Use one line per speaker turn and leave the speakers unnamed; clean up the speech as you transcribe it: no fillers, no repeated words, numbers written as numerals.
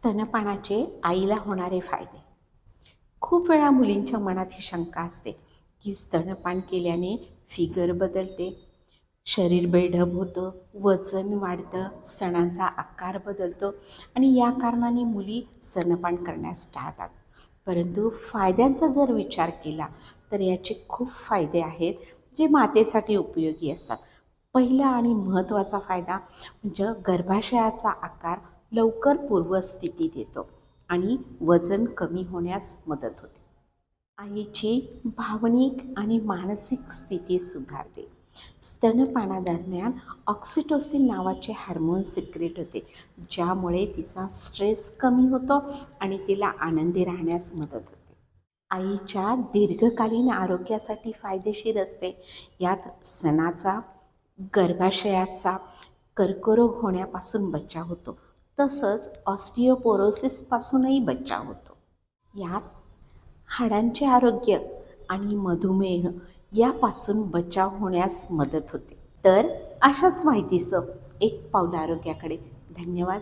स्तनपानाचे आईला होणारे फायदे. खूप वेळा मुलींच्या मनात ही शंका असते की स्तनपान केल्याने फिगर बदलते, शरीर बेढप होतं, वजन वाढतं, स्तनांचा आकार बदलतो आणि या कारणाने मुली स्तनपान करण्यास टाळतात. परंतु फायद्यांचा जर विचार केला तर याचे खूप फायदे आहेत जे मातेसाठी उपयोगी असतात. पहिला आणि महत्त्वाचा फायदा म्हणजे गर्भाशयाचा आकार लवकर पूर्वस्थितीत येतो आणि वजन कमी होण्यास मदत होते. आईची भावनिक आणि मानसिक स्थिती सुधारते. स्तनपानादरम्यान ऑक्सिटोसिन नावाचे हार्मोन सिक्रेट होते, ज्यामुळे तिचा स्ट्रेस कमी होतो आणि तिला आनंदी राहण्यास मदत होते. आईच्या दीर्घकालीन आरोग्यासाठी फायदेशीर असते. यात स्तनाचा, गर्भाशयाचा कर्करोग होण्यापासून बचाव होतो, तसंच ऑस्टिओपोरोसिसपासूनही बचाव होतो. यात हाडांचे आरोग्य आणि मधुमेह यापासून बचाव होण्यास मदत होते. तर अशाच माहितीसह एक पाऊल आरोग्याकडे. धन्यवाद.